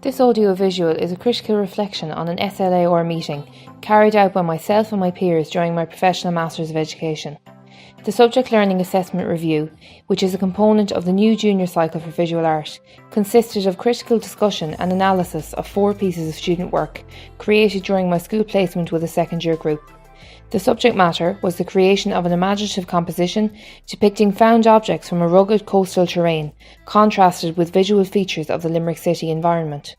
This audiovisual is a critical reflection on an SLAOR meeting carried out by myself and my peers during my professional Masters of Education. The Subject Learning Assessment Review, which is a component of the new junior cycle for visual art, consisted of critical discussion and analysis of 4 pieces of student work created during my school placement with a second year group. The subject matter was the creation of an imaginative composition depicting found objects from a rugged coastal terrain, contrasted with visual features of the Limerick City environment.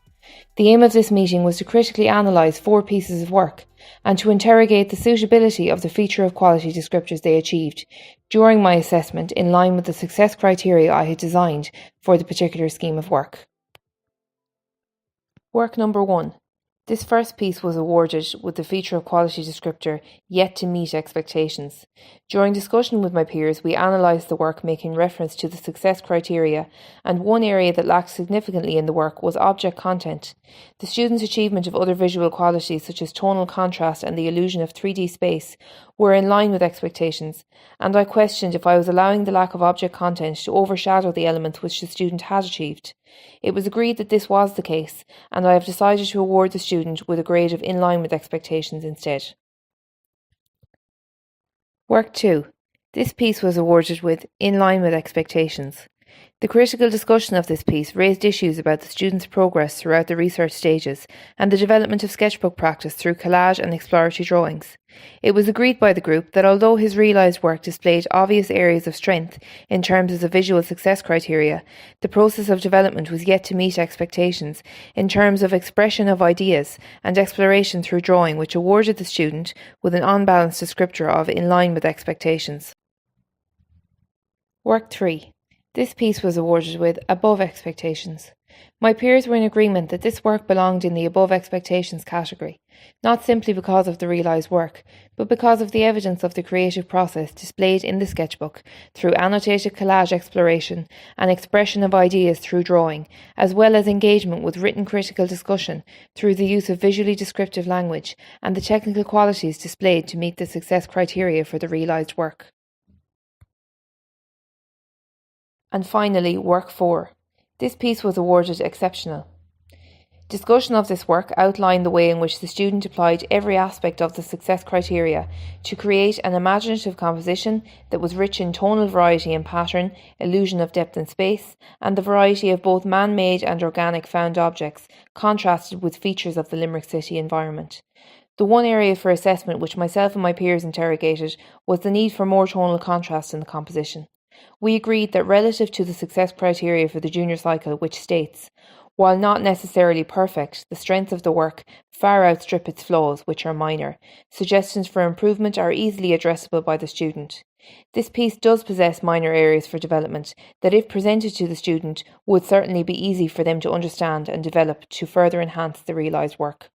The aim of this meeting was to critically analyse 4 pieces of work and to interrogate the suitability of the feature of quality descriptors they achieved during my assessment in line with the success criteria I had designed for the particular scheme of work. Work number 1. This first piece was awarded with the feature of quality descriptor yet to meet expectations. During discussion with my peers, we analysed the work making reference to the success criteria, and one area that lacked significantly in the work was object content. The students' achievement of other visual qualities such as tonal contrast and the illusion of 3D space were in line with expectations, and I questioned if I was allowing the lack of object content to overshadow the elements which the student had achieved. It was agreed that this was the case, and I have decided to award the student with a grade of in line with expectations instead. Work 2. This piece was awarded with in line with expectations. The critical discussion of this piece raised issues about the students' progress throughout the research stages and the development of sketchbook practice through collage and exploratory drawings. It was agreed by the group that although his realised work displayed obvious areas of strength in terms of the visual success criteria, the process of development was yet to meet expectations in terms of expression of ideas and exploration through drawing, which awarded the student with an unbalanced descriptor of in line with expectations. Work 3. This piece was awarded with above expectations. My peers were in agreement that this work belonged in the above expectations category, not simply because of the realised work, but because of the evidence of the creative process displayed in the sketchbook through annotated collage exploration and expression of ideas through drawing, as well as engagement with written critical discussion through the use of visually descriptive language and the technical qualities displayed to meet the success criteria for the realised work. And finally, work 4. This piece was awarded exceptional. Discussion of this work outlined the way in which the student applied every aspect of the success criteria to create an imaginative composition that was rich in tonal variety and pattern, illusion of depth and space, and the variety of both man-made and organic found objects, contrasted with features of the Limerick City environment. The one area for assessment which myself and my peers interrogated was the need for more tonal contrast in the composition. We agreed that relative to the success criteria for the junior cycle, which states, while not necessarily perfect, the strengths of the work far outstrip its flaws, which are minor. Suggestions for improvement are easily addressable by the student. This piece does possess minor areas for development that, if presented to the student, would certainly be easy for them to understand and develop to further enhance the realised work.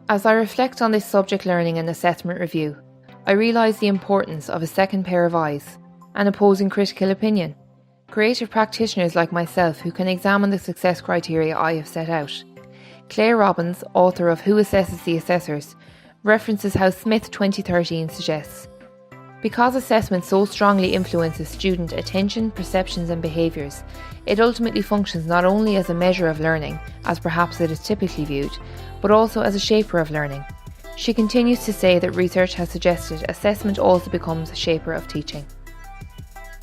As I reflect on this subject learning and assessment review, I realise the importance of a second pair of eyes, an opposing critical opinion, creative practitioners like myself who can examine the success criteria I have set out. Claire Robbins, author of Who Assesses the Assessors, references how Smith 2013 suggests, because assessment so strongly influences student attention, perceptions and behaviours, it ultimately functions not only as a measure of learning, as perhaps it is typically viewed, but also as a shaper of learning. She continues to say that research has suggested assessment also becomes a shaper of teaching.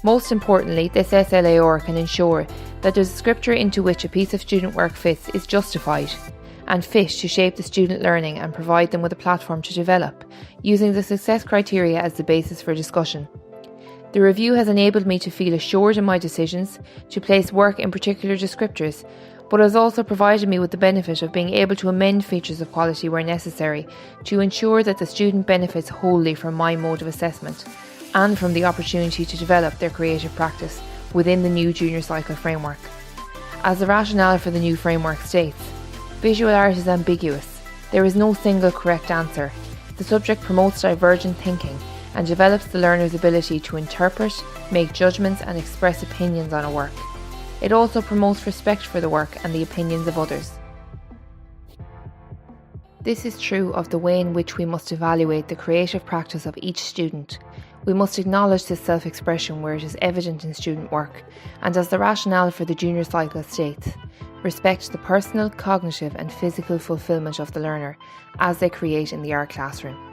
Most importantly, this SLAOR can ensure that the descriptor into which a piece of student work fits is justified and fit to shape the student learning and provide them with a platform to develop, using the success criteria as the basis for discussion. The review has enabled me to feel assured in my decisions to place work in particular descriptors, but has also provided me with the benefit of being able to amend features of quality where necessary to ensure that the student benefits wholly from my mode of assessment and from the opportunity to develop their creative practice within the new junior cycle framework. As the rationale for the new framework states, visual art is ambiguous. There is no single correct answer. The subject promotes divergent thinking and develops the learner's ability to interpret, make judgments and express opinions on a work. It also promotes respect for the work and the opinions of others. This is true of the way in which we must evaluate the creative practice of each student, We must acknowledge this self-expression where it is evident in student work, and as the rationale for the junior cycle states, respect the personal, cognitive and physical fulfilment of the learner as they create in the art classroom.